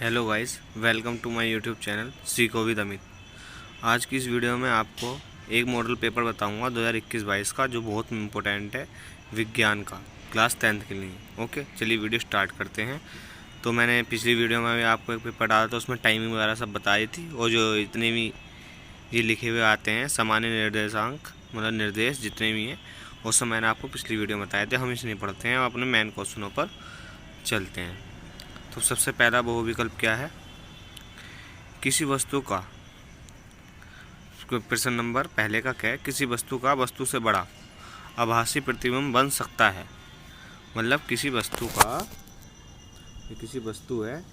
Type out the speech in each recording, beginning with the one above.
Hello guys, welcome to my YouTube channel सीखो with Amit. आज की इस वीडियो में आपको एक मॉडल पेपर बताऊंगा 2021-22 का, जो बहुत इम्पोर्टेंट है विज्ञान का, क्लास 10th के लिए। ओके, चलिए वीडियो स्टार्ट करते हैं। तो मैंने पिछली वीडियो में भी आपको एक पेपर डाला था, उसमें टाइमिंग वगैरह सब बताई थी, और जो इतने भी ये लिखे हुए आते हैं सामान्य निर्देशांक, मतलब निर्देश जितने भी हैं, वो सब मैंने आपको पिछली वीडियो में बताए थे। हम इसे नहीं पढ़ते हैं, अपने मेन क्वेश्चनों पर चलते हैं। तो सबसे पहला बहुविकल्प क्या है? किसी वस्तु का, प्रश्न नंबर पहले का क्या है? किसी वस्तु का वस्तु से बड़ा आभासी प्रतिबिंब बन सकता है। मतलब किसी वस्तु का, किसी वस्तु है,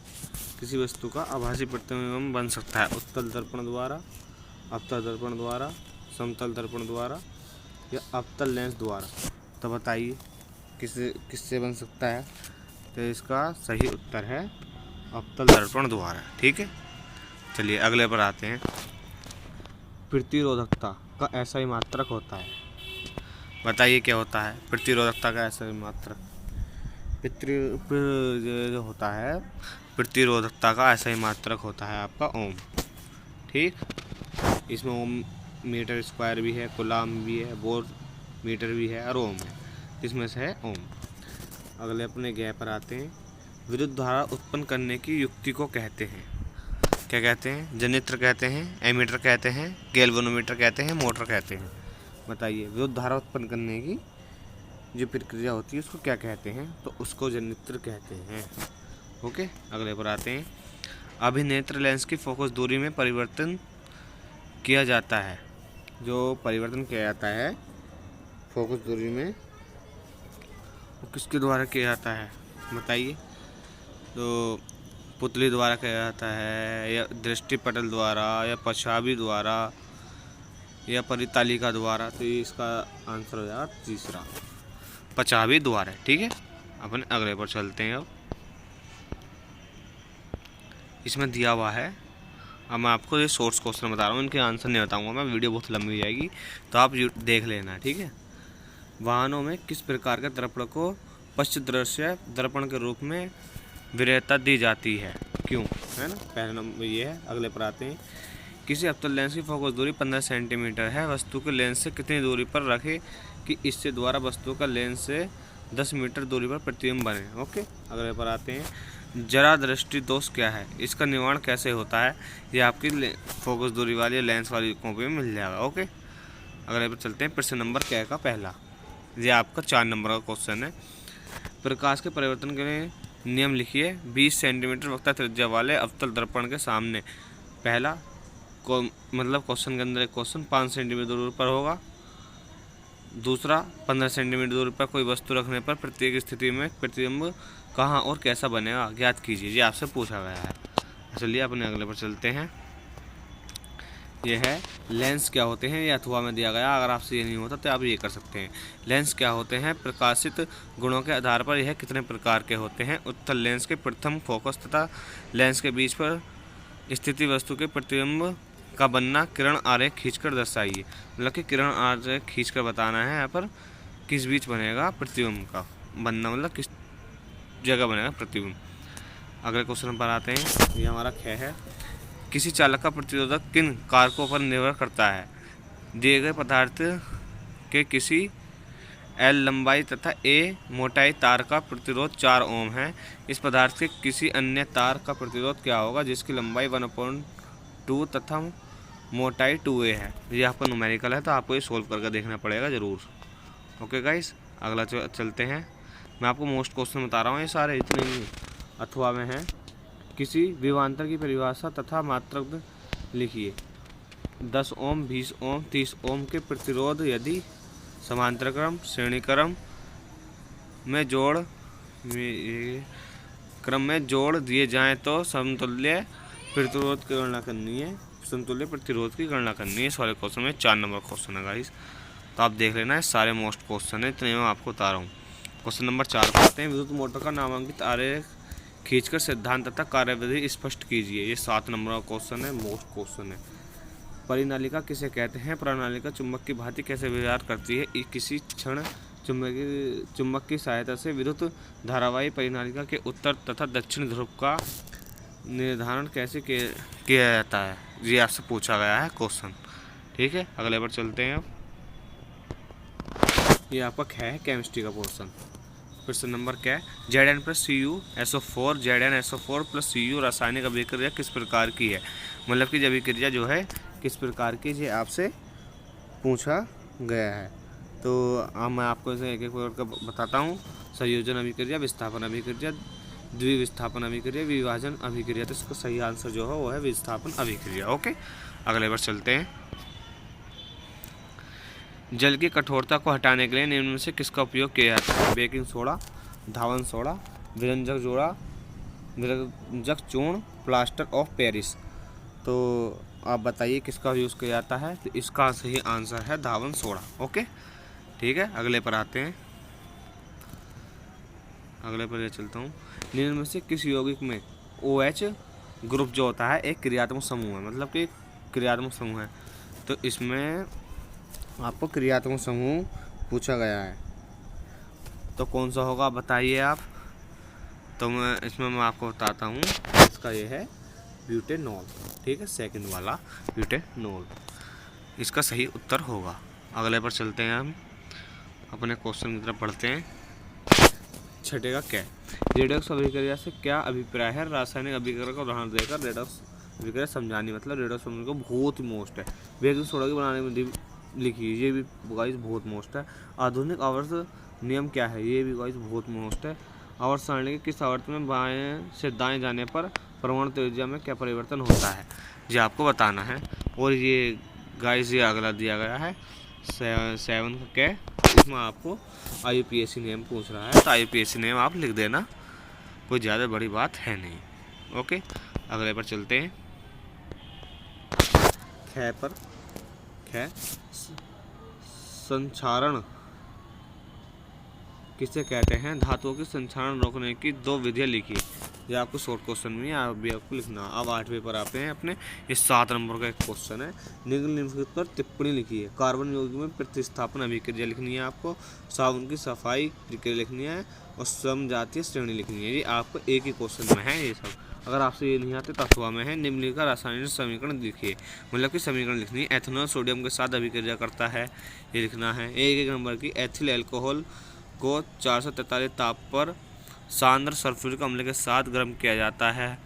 किसी वस्तु का आभासी प्रतिबिंब बन सकता है उत्तल दर्पण द्वारा, अवतल दर्पण द्वारा, समतल दर्पण द्वारा या अवतल लेंस द्वारा। तो बताइए किससे बन सकता है? तो इसका सही उत्तर है अवतल दर्पण द्वारा। ठीक है, चलिए अगले पर आते हैं। प्रतिरोधकता का ऐसा ही मात्रक होता है। बताइए क्या होता है प्रतिरोधकता का ऐसा ही मात्रक? जो होता है प्रतिरोधकता का ऐसा ही मात्रक होता है आपका ओम। ठीक, इसमें ओम मीटर स्क्वायर भी है, कूलाम भी है, वोल्ट मीटर भी है और ओम है। इसमें से है ओम। अगले अपने गै पर आते हैं। विद्युत धारा उत्पन्न करने की युक्ति को कहते हैं, क्या कहते हैं? जनित्र कहते हैं, एमीटर कहते हैं, गैल्वेनोमीटर कहते हैं, मोटर कहते हैं। बताइए विद्युत धारा उत्पन्न करने की जो प्रक्रिया होती है उसको क्या कहते हैं? तो उसको जनित्र कहते हैं। ओके, अगले पर आते हैं। अभिनेत्र लेंस की फोकस दूरी में परिवर्तन किया जाता है। जो परिवर्तन किया जाता है फोकस दूरी में, वो किसके द्वारा किया जाता है? बताइए। तो पुतली द्वारा किया जाता है, या दृष्टिपटल द्वारा, या पछावी द्वारा, या परितालिका द्वारा। तो ये इसका आंसर हो जाएगा तीसरा, पछावी द्वारा। ठीक है, अपन अगले पर चलते हैं। अब इसमें दिया हुआ है, अब मैं आपको ये सोर्स क्वेश्चन बता रहा हूँ, इनके आंसर नहीं बताऊँगा मैं, वीडियो बहुत लंबी हो जाएगी, तो आप देख लेना। ठीक है। वाहनों में किस प्रकार के दर्पण को पश्च दृश्य दर्पण के रूप में वरीयता दी जाती है? क्यों? है ना, पहला नंबर ये है। अगले पर आते हैं। किसी अवतल लेंस की फोकस दूरी 15 सेंटीमीटर है, वस्तु के लेंस से कितनी दूरी पर रखें कि इससे द्वारा वस्तु का लेंस से 10 मीटर दूरी पर प्रतिबिंब बने। ओके, अगले पर आते हैं। जरा दृष्टि दोष क्या है? इसका निवारण कैसे होता है? ये आपकी फोकस दूरी वाली लेंस वाली कॉपी में मिल जाएगा। ओके, अगले पर चलते हैं। प्रश्न नंबर क्या का पहला, ये आपका 4 नंबर का क्वेश्चन है। प्रकाश के परिवर्तन के लिए नियम लिखिए। 20 सेंटीमीटर वक्ता त्रिज्या वाले अवतल दर्पण के सामने पहला मतलब क्वेश्चन के अंदर एक क्वेश्चन 5 सेंटीमीटर दूरी पर होगा। दूसरा 15 सेंटीमीटर दूरी पर कोई वस्तु रखने पर प्रत्येक स्थिति में प्रतिबिंब कहाँ और कैसा बनेगा ज्ञात कीजिए। ये आपसे पूछा गया है। चलिए अपने अगले पर चलते हैं। यह है लेंस क्या होते हैं, ये अथवा में दिया गया। अगर आपसे ये नहीं होता तो आप ये कर सकते हैं। लेंस क्या होते हैं? प्रकाशित गुणों के आधार पर यह कितने प्रकार के होते हैं? उत्तल लेंस के प्रथम फोकस तथा लेंस के बीच पर स्थिति वस्तु के प्रतिबिंब का बनना किरण आरेख खींचकर दर्शाइए। मतलब कि किरण आरेख खींचकर बताना है यहाँ पर किस बीच बनेगा प्रतिबिंब का बनना, मतलब किस जगह बनेगा प्रतिबिंब। अगले क्वेश्चन पर आते हैं। ये हमारा ख है। किसी चालक का प्रतिरोधक किन कारकों पर निर्भर करता है? दिए गए पदार्थ के किसी L लंबाई तथा A मोटाई तार का प्रतिरोध 4 ओम है। इस पदार्थ के किसी अन्य तार का प्रतिरोध क्या होगा जिसकी लंबाई 1/2 तथा मोटाई 2A है? ये आपका न्यूमेरिकल है, तो आपको ये सोल्व करके देखना पड़ेगा ज़रूर। ओके गाइस, अगला चलते हैं। मैं आपको मोस्ट क्वेश्चन बता रहा हूँ, ये सारे इतने ही अथवा में हैं। किसी विभवांतर की परिभाषा तथा मात्रक लिखिए। 10 ओम, 20 ओम, 30 ओम के प्रतिरोध यदि समांतर क्रम श्रेणी क्रम में जोड़ दिए जाएं तो समतुल्य प्रतिरोध की गणना करनी है। समतुल्य प्रतिरोध की गणना करनी है। इस वाले क्वेश्चन में 4 नंबर क्वेश्चन है गाइस, तो आप देख लेना है। सारे मोस्ट क्वेश्चन है, इतने मैं आपको बता रहा हूँ। क्वेश्चन नंबर 4 पर आते हैं। विद्युत मोटर का नामांकित आरेख खींचकर सिद्धांत तथा कार्यविधि स्पष्ट कीजिए। ये 7 नंबर का क्वेश्चन है, मोस्ट क्वेश्चन है। परिनालिका किसे कहते हैं? प्रणालिका चुंबक की भांति कैसे व्यवहार करती है? किसी क्षण चुंबक की सहायता से विद्युत धारावाही परिनालिका के उत्तर तथा दक्षिण ध्रुव का निर्धारण कैसे किया जाता है, ये आपसे पूछा गया है क्वेश्चन। ठीक है, अगले पर चलते हैं। अब ये आपका क्या है, केमिस्ट्री का पोर्शन। क्वेश्चन नंबर क्या है, Zn+Cu SO4 ZnSO4 + Cu रासायनिक अभिक्रिया किस प्रकार की है। मतलब कि अभिक्रिया जो है किस प्रकार की, ये आपसे पूछा गया है। तो अब मैं आपको इसे एक एक करके बताता हूँ। संयोजन अभिक्रिया, विस्थापन अभिक्रिया, द्विविस्थापन अभिक्रिया, विभाजन अभिक्रिया। तो इसका सही आंसर जो है वो है विस्थापन अभिक्रिया। ओके, अगले पर चलते हैं। जल की कठोरता को हटाने के लिए निम्न में से किसका उपयोग किया जाता है। बेकिंग सोडा, धावन सोडा, विरंजक चूर्ण, प्लास्टर ऑफ पेरिस। तो आप बताइए किसका यूज़ किया जाता है। तो इसका सही आंसर है धावन सोडा। ओके, ठीक है, अगले पर आते हैं। अगले पर ये चलता हूँ। निम्न में से किस यौगिक में OH ग्रुप जो होता है एक क्रियात्मक समूह है। मतलब कि क्रियात्मक समूह है। तो इसमें आपको क्रियात्मक समूह पूछा गया है, तो कौन सा होगा बताइए आप। तो मैं आपको बताता हूँ। इसका ये है ब्यूटेनॉल। ठीक है, सेकंड वाला ब्यूटेनॉल इसका सही उत्तर होगा। अगले पर चलते हैं, हम अपने क्वेश्चन की तरफ पढ़ते हैं। छठे का क्या, रेडॉक्स अभिक्रिया से क्या अभिप्राय है। रासायनिक अभिक्रिया का उदाहरण देकर रेडॉक्स अभिक्रिया समझानी। मतलब रेडॉक्स समझने को बहुत ही मोस्ट है। बेकिंग सोडा के बनाने में लिखी है, ये भी गाइस बहुत मोस्ट है। आधुनिक आवर्त नियम क्या है, ये भी गाइस बहुत मोस्ट है। आवर्त सारणी के किस आवर्त में बाएं से दाएं जाने पर परमाणु त्रिज्या में क्या परिवर्तन होता है, ये आपको बताना है। और ये गाइस ये अगला दिया गया है 7 का क्या, इसमें आपको IUPAC नेम पूछ रहा है। तो IUPAC नेम आप लिख देना, कोई ज़्यादा बड़ी बात है नहीं। ओके, अगले पर चलते हैं। संक्षारण किसे कहते हैं। धातुओं की संक्षारण रोकने की 2 विधियाँ लिखी। ये आपको शॉर्ट क्वेश्चन में अभी आपको लिखना। अब 8वें पर आते हैं अपने। इस 7 नंबर का एक क्वेश्चन है। निम्नलिखित पर टिप्पणी लिखी है। कार्बन यौगिक में प्रतिस्थापन अभिक्रिया लिखनी है आपको, साबुन की सफाई प्रक्रिया लिखनी है और समजातीय श्रेणी लिखनी है। ये आपको एक ही क्वेश्चन में है ये सब। अगर आपसे ये नहीं आते तो अथवा में है। निम्नलिखित का रासायनिक समीकरण लिखिए। मतलब कि समीकरण लिखनी है। एथेनॉल सोडियम के साथ अभिक्रिया करता है, ये लिखना है। एक नंबर की एथिल अल्कोहल को 443 ताप पर सांद्र सल्फ्यूरिक अम्ल के साथ गर्म किया जाता है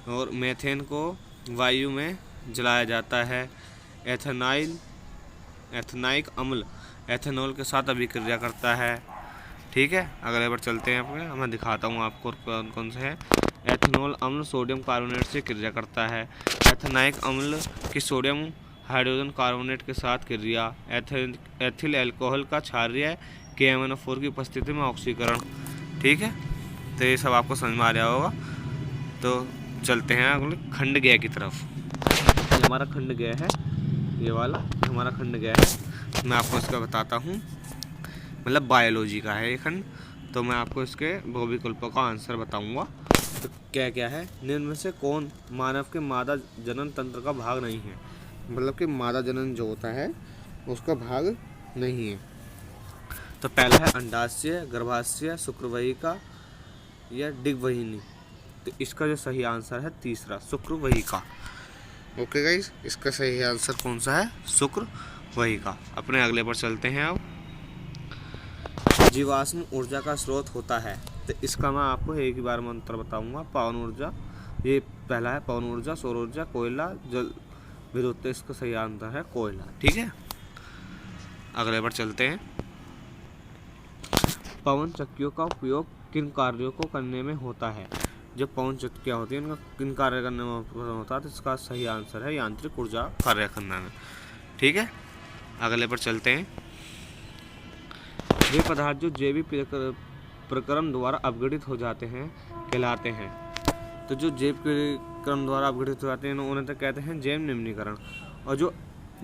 और मेथेन को वायु में जलाया जाता है। एथेनाइक अम्ल एथेनॉल के साथ अभिक्रिया करता है। ठीक है, अगले पर चलते हैं अपने। मैं दिखाता हूँ आपको कौन कौन से है। एथेनॉल अम्ल सोडियम कार्बोनेट से क्रिया करता है। एथेनाइक अम्ल की सोडियम हाइड्रोजन कार्बोनेट के साथ क्रिया। एथिल अल्कोहल का क्षारीय KMnO4 की उपस्थिति में ऑक्सीकरण। ठीक है, तो ये सब आपको समझ में आ रहा होगा। तो चलते हैं अगले खंड गैय की तरफ। ये हमारा खंड गैय है, ये वाला हमारा खंड गैय है। मैं आपको इसका बताता हूँ, मतलब बायोलॉजी का है ये खंड। तो मैं आपको इसके बहुविकल्पों का आंसर बताऊँगा। तो क्या क्या है, निम्न में से कौन मानव के मादा जनन तंत्र का भाग नहीं है। मतलब कि मादा जनन जो होता है उसका भाग नहीं है। तो पहला है अंडाशय, गर्भाशय, शुक्रवाहिका या डिगवाहिनी। तो इसका जो सही आंसर है तीसरा, शुक्रवाहिका। ओके गाइस, इसका सही आंसर कौन सा है, शुक्रवाहिका। अपने अगले पर चलते हैं। अब जीवाश्म ऊर्जा का स्रोत होता है। तो इसका मैं आपको एक ही बार मंत्र बताऊंगा। पवन ऊर्जा, ये पहला है पवन ऊर्जा, सौर ऊर्जा, कोयला, जल विद्युत। तो इसका सही आंसर है कोयला। ठीक है, अगले पर चलते हैं। पवन चक्कियों का उपयोग किन कार्यों को करने में होता है। जब पवन चक्कियाँ होती हैं उनका किन कार्य करने में होता है। तो इसका सही आंसर है यांत्रिक ऊर्जा कार्य करने में। ठीक है, अगले पर चलते हैं। वे पदार्थ जो जैविक प्रक्रम द्वारा अपघटित हो जाते हैं कहलाते हैं। तो जो जैव प्रक्रम द्वारा अपघटित हो जाते हैं उन्हें तो कहते हैं जैव निम्नीकरण, और जो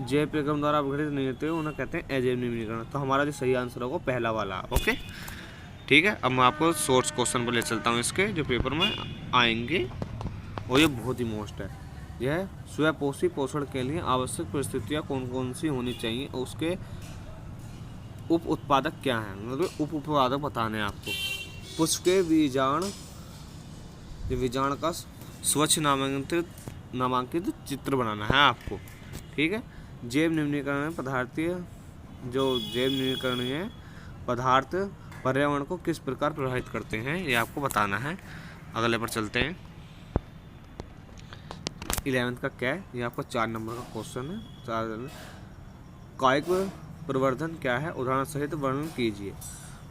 जैव प्रक्रम द्वारा अपघटित नहीं होते उन्हें कहते हैं अजैव निम्नीकरण। तो हमारा जो सही आंसर होगा पहला वाला। ओके, ठीक है। अब मैं आपको सोर्स क्वेश्चन पर ले चलता हूँ इसके, जो पेपर में आएंगे, और ये बहुत ही मोस्ट है। यह स्वपोषी पोषण के लिए आवश्यक परिस्थितियाँ कौन कौन सी होनी चाहिए, उसके उप उत्पादक क्या हैं। मतलब उप उत्पादक बताने हैं आपको। पुष्प के बीजाण का स्वच्छ नामांकित चित्र बनाना है आपको, ठीक है। जैव निम्नीकरण पदार्थीय जो जैव निम्नीकरणीय पदार्थ पर्यावरण को किस प्रकार प्रभावित करते हैं, ये आपको बताना है। अगले पर चलते हैं। 11th का क्या है, ये आपका 4 नंबर का क्वेश्चन है। 4 कायिक प्रवर्धन क्या है, उदाहरण सहित वर्णन कीजिए।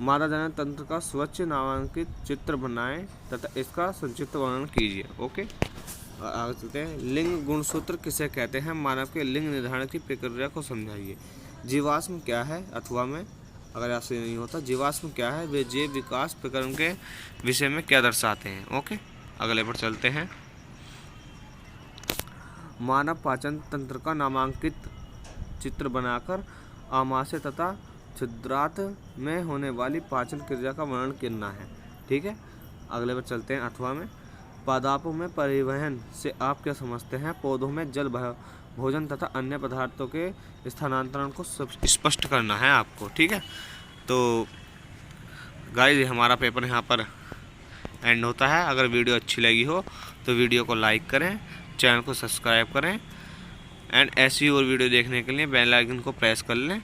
मादा जनन तंत्र का स्वच्छ नामांकित चित्र बनाएं तथा इसका संक्षिप्त वर्णन कीजिए। ओके, आगे चलते हैं। लिंग गुणसूत्र किसे कहते हैं, मानव के लिंग निर्धारण की प्रक्रिया को समझाइए। जीवाश्म क्या है, अथवा में अगर आपसे नहीं होता जीवाश्म क्या है, वे जैव विकास प्रकरण के विषय में क्या दर्शाते हैं। ओके, अगले पर चलते हैं। मानव पाचन तंत्र का नामांकित चित्र बनाकर आमाशय तथा छिद्रांत में होने वाली पाचन क्रिया का वर्णन करना है, ठीक है। अगले पर चलते हैं। अथवा में पादपों में परिवहन से आप क्या समझते हैं, पौधों में जल भोजन तथा अन्य पदार्थों के स्थानांतरण को सब स्पष्ट करना है आपको, ठीक है। तो गाइस हमारा पेपर यहाँ पर एंड होता है। अगर वीडियो अच्छी लगी हो तो वीडियो को लाइक करें, चैनल को सब्सक्राइब करें एंड ऐसी और वीडियो देखने के लिए बेल आइकन को प्रेस कर लें।